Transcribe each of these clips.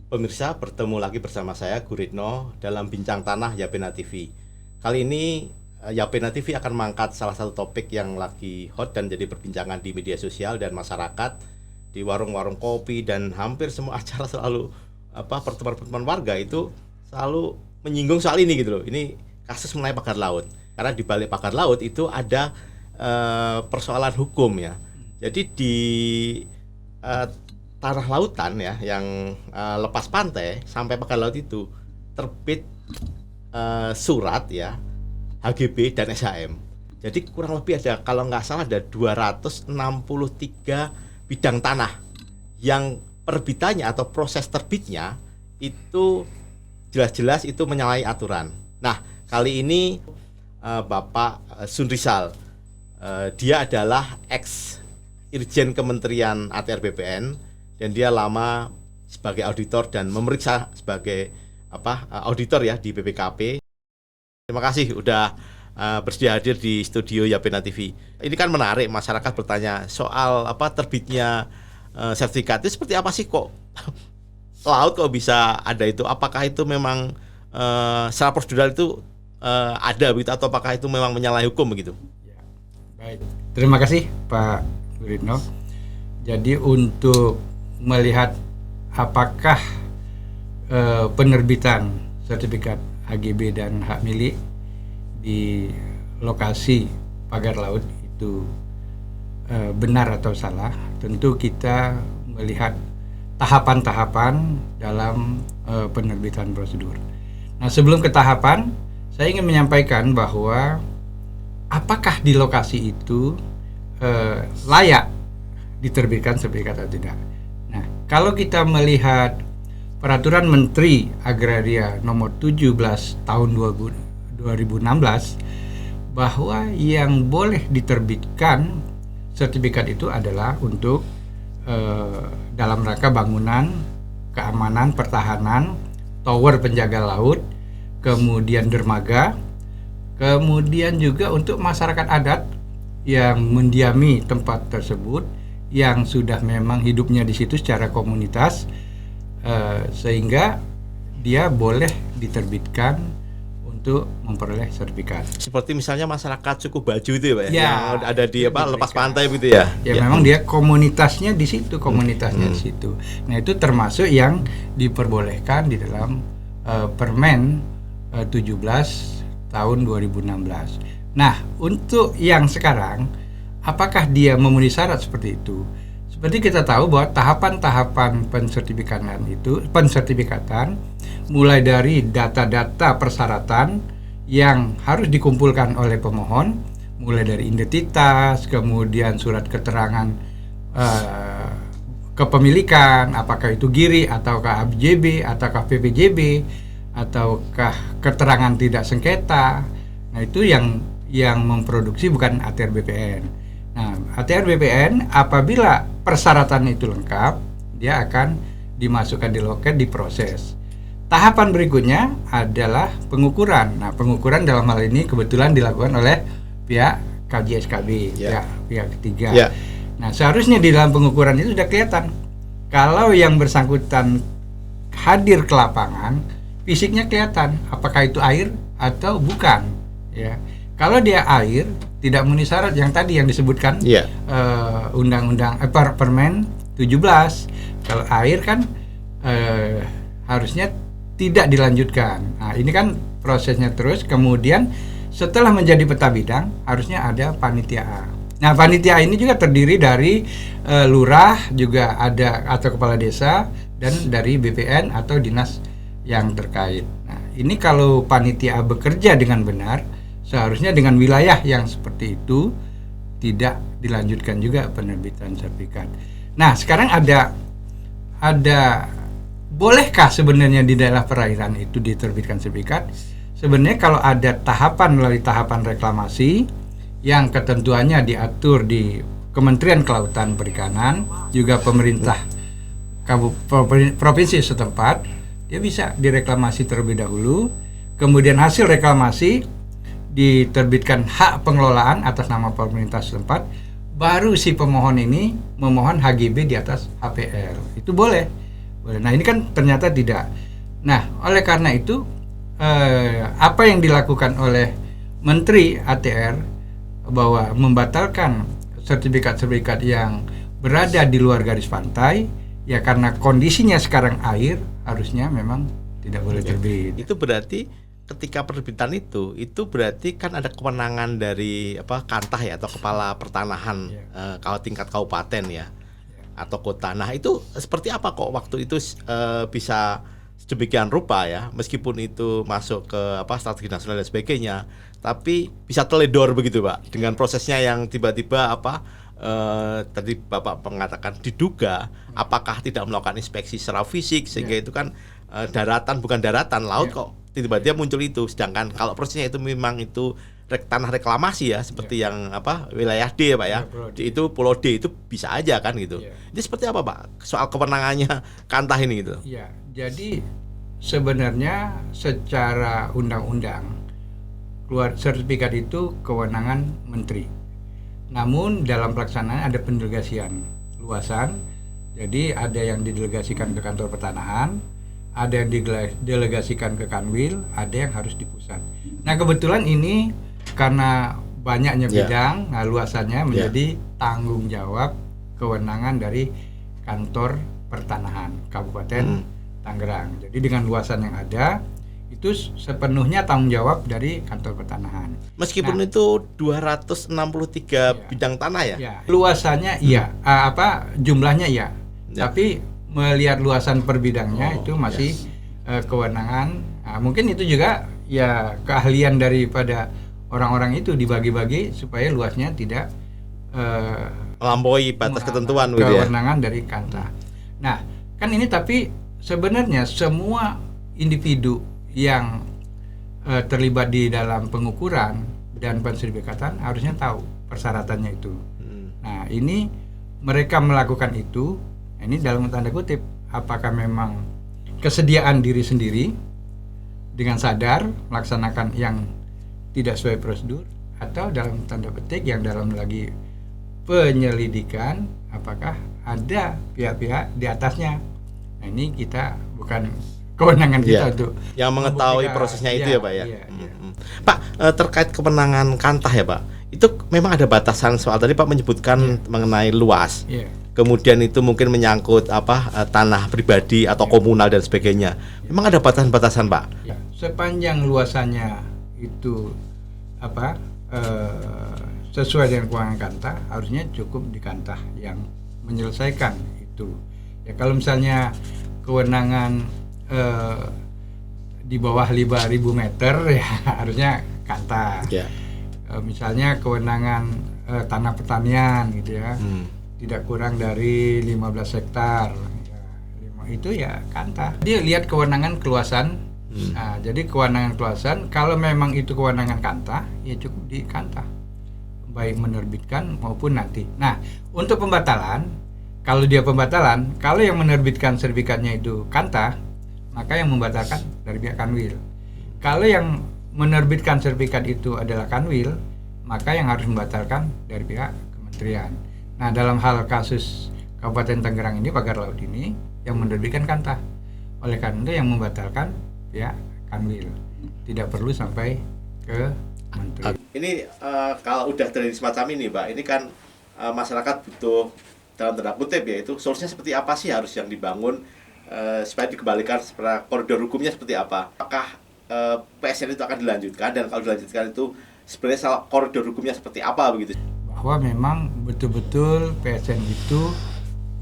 Pemirsa, bertemu lagi bersama saya Guritno dalam Bincang Tanah Yapena TV. Kali ini Yapena TV akan mengangkat salah satu topik yang lagi hot dan jadi perbincangan di media sosial dan masyarakat, di warung-warung kopi, dan hampir semua acara selalu pertemuan-pertemuan warga itu selalu menyinggung soal ini gitu loh. Ini kasus mengenai pagar laut. Karena di balik pagar laut itu ada persoalan hukum ya. Jadi di tanah lautan ya yang lepas pantai sampai pagar laut itu terbit surat ya HGB dan SHM. Jadi kurang lebih ada, kalau nggak salah, ada 263 bidang tanah yang perbitannya atau proses terbitnya itu jelas-jelas itu menyalahi aturan. Nah, kali ini Bapak Sunrisal, dia adalah ex Irjen Kementerian ATR BPN dan dia lama sebagai auditor dan memeriksa sebagai auditor ya di BPKP. Terima kasih udah bersedia hadir di studio Yapena TV. Ini kan menarik, masyarakat bertanya soal terbitnya sertifikat itu seperti apa sih, kok laut kok bisa ada itu? Apakah itu memang secara prosedural itu ada begitu, atau apakah itu memang menyalahi hukum begitu? Ya, baik. Terima kasih Pak Guritno. Jadi untuk melihat apakah penerbitan sertifikat HGB dan hak milik di lokasi pagar laut itu benar atau salah, tentu kita melihat tahapan-tahapan dalam penerbitan prosedur. Nah, sebelum ke tahapan, saya ingin menyampaikan bahwa apakah di lokasi itu layak diterbitkan sertifikat atau tidak. Nah, kalau kita melihat Peraturan Menteri Agraria Nomor 17 Tahun 2016 bahwa yang boleh diterbitkan sertifikat itu adalah untuk dalam rangka bangunan, keamanan, pertahanan, tower penjaga laut, kemudian dermaga, kemudian juga untuk masyarakat adat yang mendiami tempat tersebut, yang sudah memang hidupnya di situ secara komunitas, sehingga dia boleh diterbitkan untuk memperoleh sertifikat. Seperti misalnya masyarakat suku Baju itu ya, Pak, ya, yang ada di lepas pantai gitu ya. Ya, memang dia komunitasnya di situ, di situ. Nah, itu termasuk yang diperbolehkan di dalam Permen 17 tahun 2016. Nah, untuk yang sekarang, apakah dia memenuhi syarat seperti itu? Seperti kita tahu bahwa tahapan-tahapan pensertifikatan mulai dari data-data persyaratan yang harus dikumpulkan oleh pemohon, mulai dari identitas, kemudian surat keterangan kepemilikan, apakah itu GIRI ataukah ABJB ataukah PPJB ataukah keterangan tidak sengketa. Nah, itu yang memproduksi bukan ATR BPN. Nah, ATR BPN apabila persyaratan itu lengkap, dia akan dimasukkan di loket, diproses. Tahapan berikutnya adalah pengukuran. Nah, pengukuran dalam hal ini kebetulan dilakukan oleh pihak KJSKB, pihak ketiga. Nah, seharusnya di dalam pengukuran itu sudah kelihatan kalau yang bersangkutan hadir ke lapangan, fisiknya kelihatan apakah itu air atau bukan. Ya, kalau dia air, tidak memenuhi syarat yang tadi yang disebutkan undang-undang Permen 17. Kalau air kan harusnya tidak dilanjutkan. Nah, ini kan prosesnya terus. Kemudian setelah menjadi peta bidang harusnya ada panitia A. Nah, panitia ini juga terdiri dari lurah, juga ada atau kepala desa, dan dari BPN atau dinas yang terkait. Nah, ini kalau panitia A bekerja dengan benar, seharusnya dengan wilayah yang seperti itu tidak dilanjutkan juga penerbitan sertifikat. Nah, sekarang ada bolehkah sebenarnya di daerah perairan itu diterbitkan sertifikat? Sebenarnya kalau ada tahapan melalui tahapan reklamasi yang ketentuannya diatur di Kementerian Kelautan Perikanan, juga pemerintah provinsi setempat, dia bisa direklamasi terlebih dahulu. Kemudian hasil reklamasi diterbitkan hak pengelolaan atas nama pemerintah setempat, baru si pemohon ini memohon HGB di atas HPL. Itu boleh. Nah ini kan ternyata tidak. Nah oleh karena itu apa yang dilakukan oleh Menteri ATR bahwa membatalkan sertifikat-sertifikat yang berada di luar garis pantai, ya karena kondisinya sekarang air harusnya memang tidak boleh terbit. Itu berarti ketika penerbitan itu berarti kan ada kewenangan dari Kantah ya, atau kepala pertanahan kalau tingkat kabupaten ya, atau kota. Nah itu seperti apa kok waktu itu bisa sedemikian rupa ya, meskipun itu masuk ke strategi nasional dan sebagainya, tapi bisa teledor begitu Pak, dengan prosesnya yang tiba-tiba tadi Bapak mengatakan diduga apakah tidak melakukan inspeksi secara fisik sehingga itu kan daratan, bukan daratan, laut kok tiba-tiba muncul itu, sedangkan kalau prosesnya itu memang itu tanah reklamasi ya, seperti yang wilayah D ya Pak ya, itu Pulau D itu bisa aja kan gitu. Ini seperti apa Pak soal kewenangannya Kantah ini gitu? Ya, jadi sebenarnya secara undang-undang keluar sertifikat itu kewenangan menteri. Namun dalam pelaksanaan ada pendelegasian luasan. Jadi ada yang didelegasikan ke kantor pertanahan, ada yang didelegasikan ke Kanwil, ada yang harus di pusat. Nah kebetulan ini karena banyaknya bidang, nah luasannya menjadi tanggung jawab kewenangan dari kantor pertanahan Kabupaten Tangerang. Jadi dengan luasan yang ada itu sepenuhnya tanggung jawab dari kantor pertanahan. Meskipun itu 263 bidang tanah ya? Luasannya jumlahnya iya. Tapi melihat luasan per bidangnya itu masih kewenangan. Nah, mungkin itu juga ya keahlian daripada orang-orang itu dibagi-bagi supaya luasnya tidak melampaui batas ketentuan kewenangan dari Kantah. Nah, kan ini tapi sebenarnya semua individu yang terlibat di dalam pengukuran dan pensertifikatan harusnya tahu persyaratannya itu. Nah, ini mereka melakukan itu, ini dalam tanda kutip, apakah memang kesediaan diri sendiri dengan sadar melaksanakan yang tidak sesuai prosedur, atau dalam tanda petik yang dalam lagi penyelidikan apakah ada pihak-pihak di atasnya. Nah, ini kita bukan kewenangan kita untuk yang mengetahui prosesnya itu ya Pak ya. Pak, terkait kewenangan Kantah ya Pak, itu memang ada batasan, soal tadi Pak menyebutkan mengenai luas. Kemudian itu mungkin menyangkut tanah pribadi atau komunal dan sebagainya. Memang ada batasan-batasan Pak? Sepanjang luasannya itu sesuai dengan kewenangan Kantah, harusnya cukup di Kantah yang menyelesaikan itu. Ya kalau misalnya kewenangan di bawah 5.000 meter ya harusnya Kantah. Misalnya kewenangan tanah pertanian gitu ya, tidak kurang dari 15 hektar ya, itu ya Kantah. Dia lihat kewenangan keluasan. Nah, jadi kewenangan keluasan kalau memang itu kewenangan Kantah ya cukup di Kantah, baik menerbitkan maupun nanti. Nah, untuk pembatalan, kalau dia pembatalan, kalau yang menerbitkan sertifikatnya itu Kantah, maka yang membatalkan dari pihak Kanwil. Kalau yang menerbitkan sertifikat itu adalah Kanwil, maka yang harus membatalkan dari pihak kementerian. Nah, dalam hal kasus Kabupaten Tangerang ini, pagar laut ini, yang menerbitkan Kantah. Oleh karena itu yang membatalkan pihak Kanwil. Tidak perlu sampai ke menteri. Ini kalau udah terjadi semacam ini Pak, ini kan masyarakat butuh dalam tanda kutip ya, itu solusinya seperti apa sih harus yang dibangun supaya dikembalikan secara koridor hukumnya seperti apa? Apakah PSN itu akan dilanjutkan, dan kalau dilanjutkan itu sebenarnya koridor hukumnya seperti apa begitu? Bahwa memang betul-betul PSN itu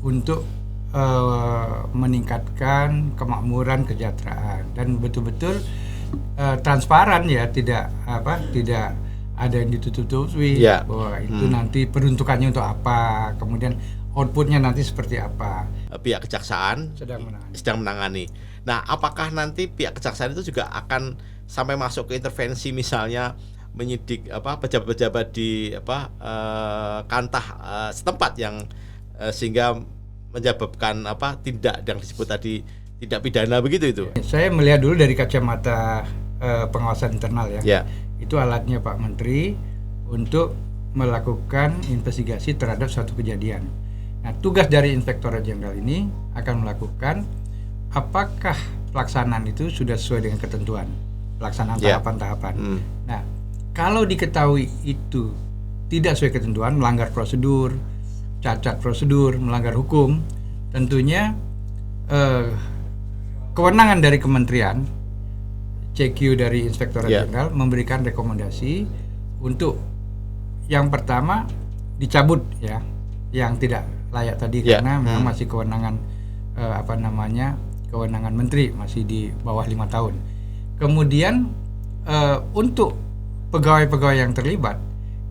untuk meningkatkan kemakmuran, kesejahteraan, dan betul-betul transparan ya, tidak ada yang ditutup-tutupi bahwa itu nanti peruntukannya untuk apa, kemudian outputnya nanti seperti apa. Pihak kejaksaan sedang menangani. Nah, apakah nanti pihak kejaksaan itu juga akan sampai masuk ke intervensi, misalnya menyidik pejabat-pejabat di Kantah setempat yang sehingga menyebabkan tindak yang disebut tadi tindak pidana begitu itu? Saya melihat dulu dari kacamata pengawasan internal ya. Itu alatnya Pak Menteri untuk melakukan investigasi terhadap suatu kejadian. Nah, tugas dari Inspektorat Jenderal ini akan melakukan apakah pelaksanaan itu sudah sesuai dengan ketentuan pelaksanaan tahapan-tahapan. Nah, kalau diketahui itu tidak sesuai ketentuan, melanggar prosedur, cacat prosedur, melanggar hukum, tentunya kewenangan dari kementerian, CQ dari Inspektorat Jenderal memberikan rekomendasi untuk yang pertama dicabut ya, yang tidak layak tadi karena memang masih kewenangan kewenangan menteri, masih di bawah 5 tahun. Kemudian untuk pegawai-pegawai yang terlibat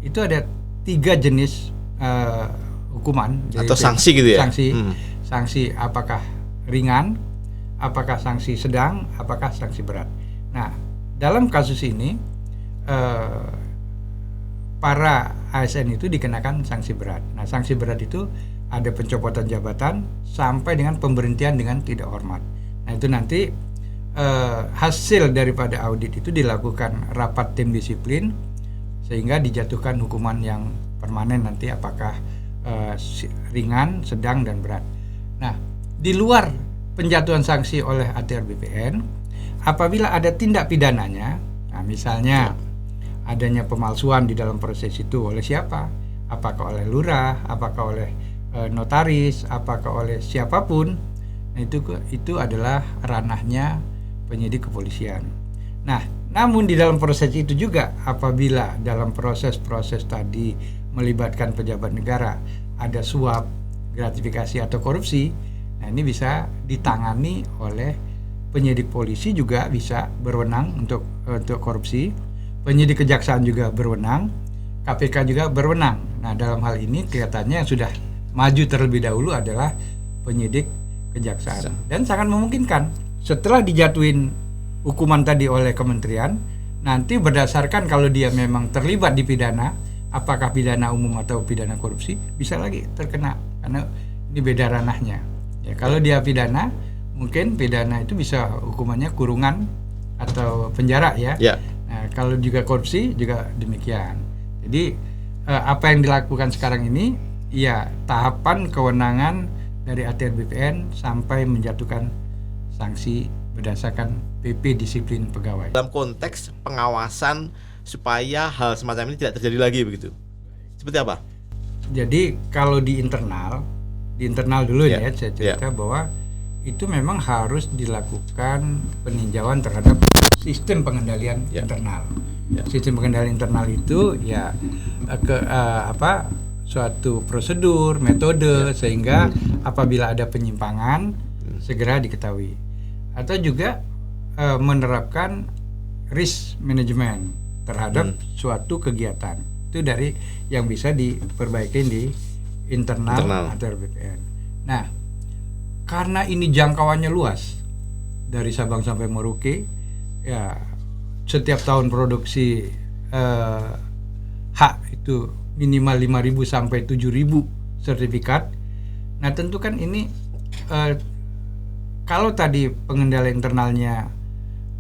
itu ada 3 jenis hukuman atau sanksi gitu ya. Sanksi apakah ringan, apakah sanksi sedang, apakah sanksi berat. Nah, dalam kasus ini para ASN itu dikenakan sanksi berat. Nah, sanksi berat itu ada pencopotan jabatan sampai dengan pemberhentian dengan tidak hormat. Nah, itu nanti hasil daripada audit itu dilakukan rapat tim disiplin sehingga dijatuhkan hukuman yang permanen nanti apakah ringan, sedang, dan berat. Nah, di luar penjatuhan sanksi oleh ATR BPN, apabila ada tindak pidananya, nah misalnya adanya pemalsuan di dalam proses itu oleh siapa? Apakah oleh lurah, apakah oleh notaris, apakah oleh siapapun? Nah, itu adalah ranahnya penyidik kepolisian. Nah, namun di dalam proses itu juga apabila dalam proses-proses tadi melibatkan pejabat negara ada suap, gratifikasi atau korupsi, nah ini bisa ditangani oleh penyidik polisi juga bisa berwenang untuk korupsi, penyidik kejaksaan juga berwenang, KPK juga berwenang. Nah, dalam hal ini kelihatannya yang sudah maju terlebih dahulu adalah penyidik kejaksaan. Dan sangat memungkinkan setelah dijatuhin hukuman tadi oleh kementerian, nanti berdasarkan kalau dia memang terlibat di pidana, apakah pidana umum atau pidana korupsi, bisa lagi terkena karena ini beda ranahnya. Ya, kalau dia pidana, mungkin pidana itu bisa hukumannya kurungan atau penjara ya. Nah, kalau juga korupsi juga demikian. Jadi apa yang dilakukan sekarang ini ya tahapan kewenangan dari ATR BPN sampai menjatuhkan sanksi berdasarkan PP disiplin pegawai. Dalam konteks pengawasan supaya hal semacam ini tidak terjadi lagi begitu. Seperti apa? Jadi kalau di internal dulu ya saya cerita bahwa itu memang harus dilakukan peninjauan terhadap sistem pengendalian internal. Sistem pengendalian internal itu ya suatu prosedur, metode sehingga apabila ada penyimpangan segera diketahui. Atau juga menerapkan risk management terhadap suatu kegiatan. Itu dari yang bisa diperbaiki di internal ATR BPN. Nah, karena ini jangkauannya luas dari Sabang sampai Merauke, ya setiap tahun produksi hak itu minimal 5.000 sampai 7.000 sertifikat. Nah, tentu kan ini kalau tadi pengendalian internalnya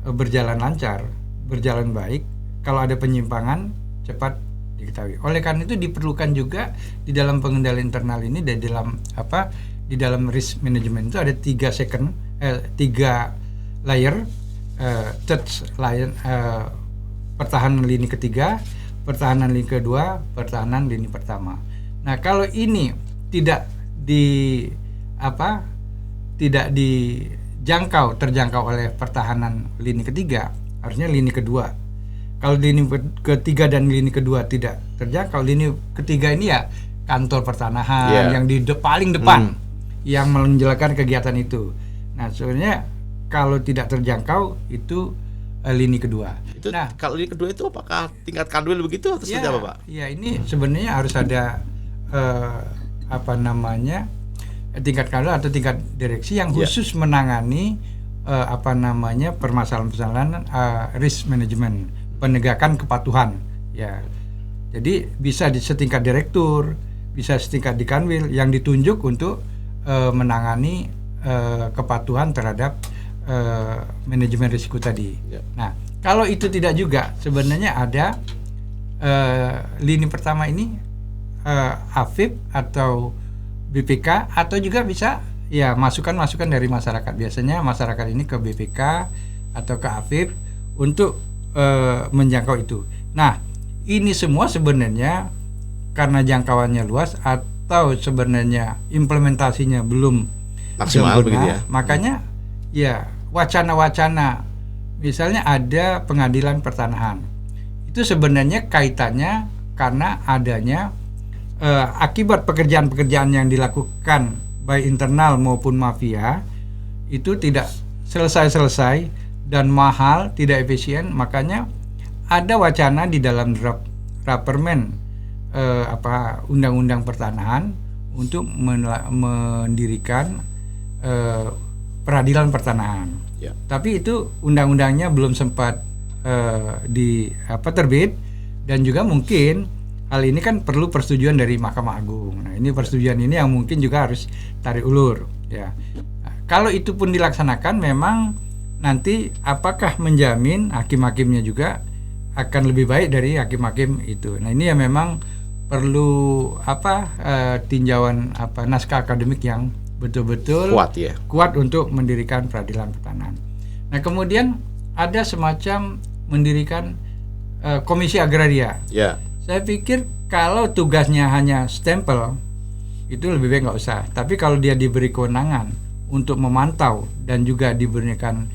berjalan lancar, berjalan baik, kalau ada penyimpangan cepat diketahui. Oleh karena itu diperlukan juga di dalam pengendalian internal ini dan di dalam risk management itu ada 3 layer, third layer, pertahanan lini ketiga, pertahanan lini kedua, pertahanan lini pertama. Nah, kalau ini tidak terjangkau oleh pertahanan lini ketiga, harusnya lini kedua. Kalau lini ketiga dan lini kedua tidak terjangkau, lini ketiga ini ya kantor pertanahan yang di paling depan yang menjalankan kegiatan itu. Nah, sebenarnya kalau tidak terjangkau itu lini kedua. Itu kalau lini kedua itu apakah tingkat kanwil begitu atau seperti apa, Pak? Ya, ini sebenarnya harus ada tingkat kanwil atau tingkat direksi yang khusus menangani permasalahan-permasalahan risk management, penegakan kepatuhan. Ya, jadi bisa di setingkat direktur, bisa setingkat di kanwil yang ditunjuk untuk menangani kepatuhan terhadap manajemen risiko tadi. Nah, kalau itu tidak juga, sebenarnya ada lini pertama ini AFIP atau BPK atau juga bisa ya masukan-masukan dari masyarakat. Biasanya masyarakat ini ke BPK atau ke AFIP untuk menjangkau itu. Nah, ini semua sebenarnya karena jangkauannya luas atau sebenarnya implementasinya belum Maksimal sempurna, begitu ya. makanya ya wacana-wacana misalnya ada pengadilan pertanahan. Itu sebenarnya kaitannya karena adanya akibat pekerjaan-pekerjaan yang dilakukan baik internal maupun mafia itu tidak selesai-selesai dan mahal, tidak efisien. Makanya ada wacana di dalam draft Permen undang-undang pertanahan untuk mendirikan peradilan pertanahan. Ya. Tapi itu undang-undangnya belum sempat terbit, dan juga mungkin hal ini kan perlu persetujuan dari Mahkamah Agung. Nah, ini persetujuan ini yang mungkin juga harus tarik ulur ya. Nah, kalau itu pun dilaksanakan, memang nanti apakah menjamin hakim-hakimnya juga akan lebih baik dari hakim-hakim itu. Nah, ini ya memang perlu tinjauan naskah akademik yang betul-betul kuat untuk mendirikan peradilan pertanahan. Nah, kemudian ada semacam mendirikan komisi agraria. Ya. Saya pikir kalau tugasnya hanya stempel, itu lebih baik nggak usah. Tapi kalau dia diberi kewenangan untuk memantau dan juga diberikan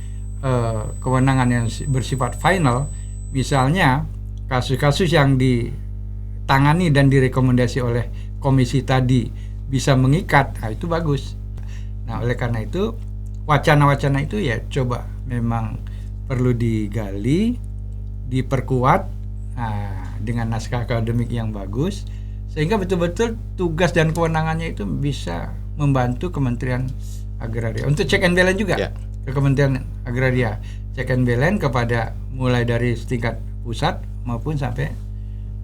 kewenangan yang bersifat final, misalnya kasus-kasus yang ditangani dan direkomendasi oleh komisi tadi bisa mengikat, nah itu bagus. Nah, oleh karena itu wacana-wacana itu ya coba memang perlu digali, diperkuat dengan naskah akademik yang bagus, sehingga betul-betul tugas dan kewenangannya itu bisa membantu Kementerian Agraria untuk check and balance juga. Ya. Ke Kementerian Agraria, check and balance kepada mulai dari tingkat pusat maupun sampai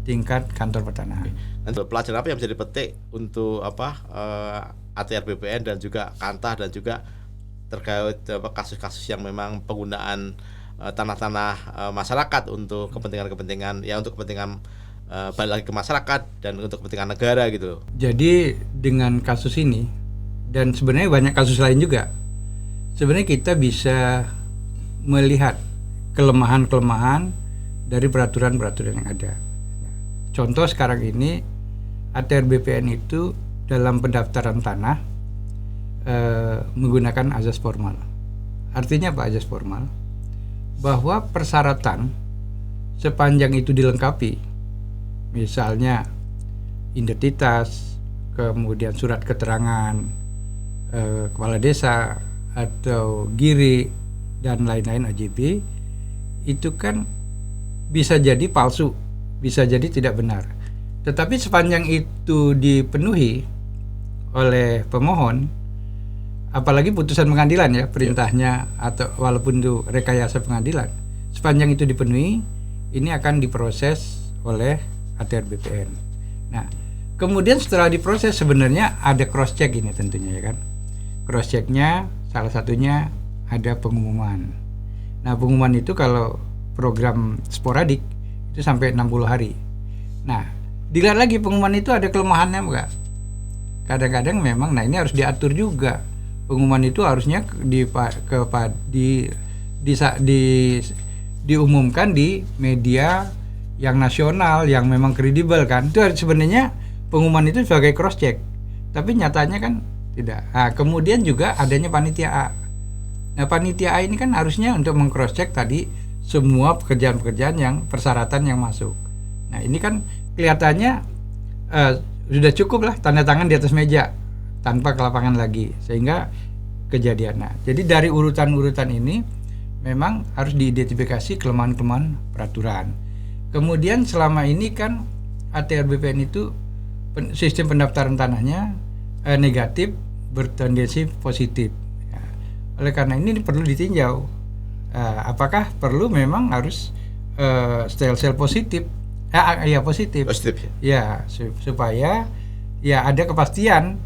tingkat kantor pertanahan. Nanti pelajaran apa yang bisa dipetik untuk ATR BPN dan juga Kantah, dan juga terkait kasus-kasus yang memang penggunaan tanah-tanah masyarakat untuk kepentingan-kepentingan ya, untuk kepentingan balik lagi ke masyarakat dan untuk kepentingan negara gitu. Jadi dengan kasus ini dan sebenarnya banyak kasus lain juga, sebenarnya kita bisa melihat kelemahan-kelemahan dari peraturan-peraturan yang ada. Contoh sekarang ini ATR BPN itu dalam pendaftaran tanah menggunakan azas formal. Artinya apa azas formal? Bahwa persyaratan sepanjang itu dilengkapi, misalnya identitas, kemudian surat keterangan kepala desa atau giri dan lain-lain AJB, itu kan bisa jadi palsu, bisa jadi tidak benar. Tetapi sepanjang itu dipenuhi oleh pemohon, apalagi putusan pengadilan ya, perintahnya atau walaupun itu rekayasa pengadilan, sepanjang itu dipenuhi, ini akan diproses oleh ATR BPN. Nah, kemudian setelah diproses sebenarnya ada cross check ini tentunya ya kan. Cross checknya salah satunya ada pengumuman. Nah, pengumuman itu kalau program sporadik itu sampai 60 hari. Nah, dilihat lagi pengumuman itu ada kelemahannya enggak? Kadang-kadang memang, nah ini harus diatur juga. Pengumuman itu harusnya diumumkan di media yang nasional, yang memang kredibel kan. Itu sebenarnya pengumuman itu sebagai cross check. Tapi nyatanya kan tidak. Nah, kemudian juga adanya panitia A. Nah, panitia A ini kan harusnya untuk meng-cross check tadi semua pekerjaan-pekerjaan yang persyaratan yang masuk. Nah, ini kan kelihatannya sudah cukup lah tanda tangan di atas meja tanpa ke lapangan lagi, sehingga kejadian. Nah, jadi dari urutan-urutan ini memang harus diidentifikasi kelemahan-kelemahan peraturan. Kemudian selama ini kan ATR BPN itu sistem pendaftaran tanahnya negatif bertendensi positif. Ya. Oleh karena ini perlu ditinjau. Apakah perlu memang harus sel-sel positif? Ya positif. Positif ya. Supaya ya ada kepastian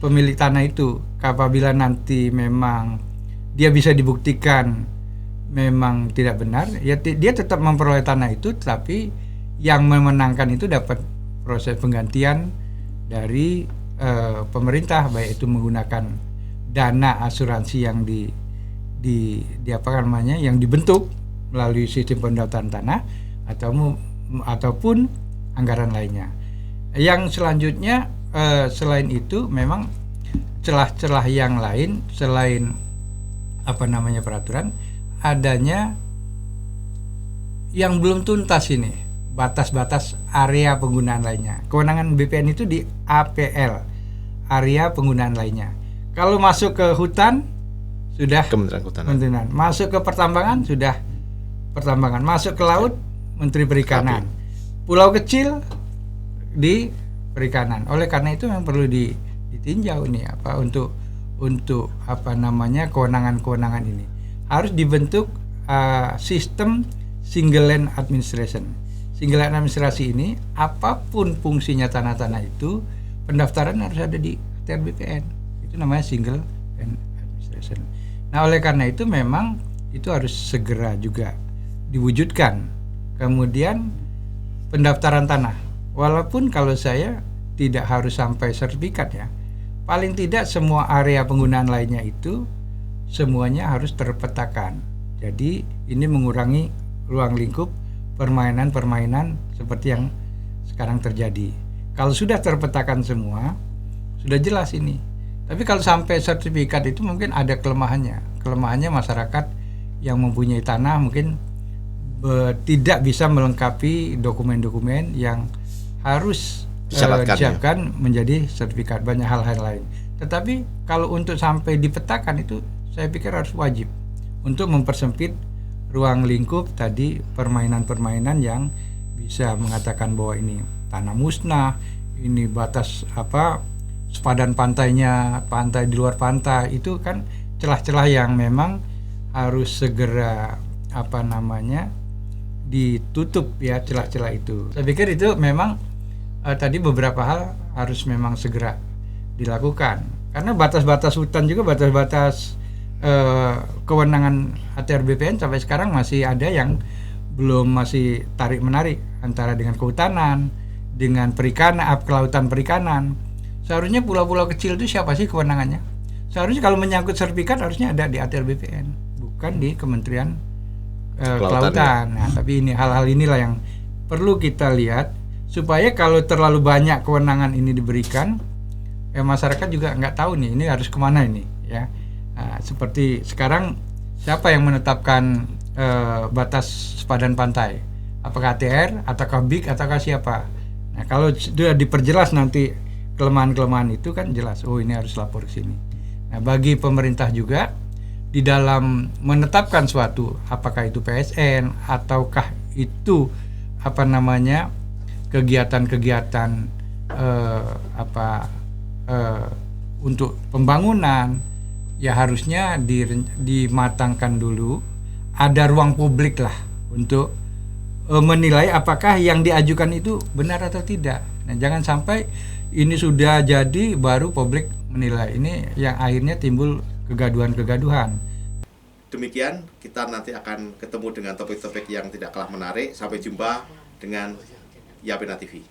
pemilik tanah itu. Apabila nanti memang dia bisa dibuktikan memang tidak benar, ya dia tetap memperoleh tanah itu, tapi yang memenangkan itu dapat proses penggantian dari pemerintah, baik itu menggunakan dana asuransi yang di apa namanya yang dibentuk melalui sistem pendaftaran tanah ataupun anggaran lainnya. Yang selanjutnya selain itu memang celah-celah yang lain selain apa namanya peraturan, adanya yang belum tuntas ini, batas-batas area penggunaan lainnya. Kewenangan BPN itu di APL, area penggunaan lainnya. Kalau masuk ke hutan sudah Kementerian Kehutanan. Masuk ke pertambangan sudah pertambangan. Masuk ke laut Menteri Perikanan. Pulau kecil di perikanan. Oleh karena itu yang perlu ditinjau ini apa untuk apa namanya kewenangan ini harus dibentuk sistem single land administration. Single land administrasi ini apapun fungsinya tanah-tanah itu pendaftaran harus ada di ATR BPN. Itu namanya single land administration. Nah, oleh karena itu memang itu harus segera juga diwujudkan. Kemudian pendaftaran tanah. Walaupun kalau saya tidak harus sampai sertifikat ya. Paling tidak semua area penggunaan lainnya itu semuanya harus terpetakan. Jadi ini mengurangi ruang lingkup permainan-permainan seperti yang sekarang terjadi. Kalau sudah terpetakan semua, sudah jelas ini. Tapi kalau sampai sertifikat itu mungkin ada kelemahannya. Kelemahannya masyarakat yang mempunyai tanah mungkin tidak bisa melengkapi dokumen-dokumen yang harus disiapkan menjadi sertifikat, banyak hal-hal lain. Tetapi kalau untuk sampai dipetakan itu saya pikir harus wajib untuk mempersempit ruang lingkup tadi permainan-permainan yang bisa mengatakan bahwa ini tanah musnah, ini batas apa sepadan pantainya, pantai di luar pantai, itu kan celah-celah yang memang harus segera apa namanya ditutup ya celah-celah itu. Saya pikir itu memang tadi beberapa hal harus memang segera dilakukan karena batas-batas hutan juga batas-batas kewenangan ATR BPN sampai sekarang masih ada yang belum masih tarik menarik antara dengan kehutanan, dengan perikanan, kelautan perikanan. Seharusnya pulau-pulau kecil itu siapa sih kewenangannya? Seharusnya kalau menyangkut sertifikat harusnya ada di ATR BPN, bukan di Kementerian Kelautan. Nah, tapi ini hal-hal inilah yang perlu kita lihat supaya kalau terlalu banyak kewenangan ini diberikan, masyarakat juga nggak tahu nih ini harus kemana ini, ya. Nah, seperti sekarang siapa yang menetapkan batas sepadan pantai? Apakah ATR, ataukah BIK, ataukah siapa? Nah, kalau sudah diperjelas nanti kelemahan-kelemahan itu kan jelas, oh ini harus lapor ke sini. Nah, bagi pemerintah juga di dalam menetapkan suatu, apakah itu PSN ataukah itu apa namanya kegiatan-kegiatan untuk pembangunan, ya harusnya dimatangkan dulu, ada ruang publik lah untuk menilai apakah yang diajukan itu benar atau tidak. Nah, jangan sampai ini sudah jadi baru publik menilai, ini yang akhirnya timbul kegaduhan-kegaduhan. Demikian, kita nanti akan ketemu dengan topik-topik yang tidak kalah menarik. Sampai jumpa dengan Yapena TV.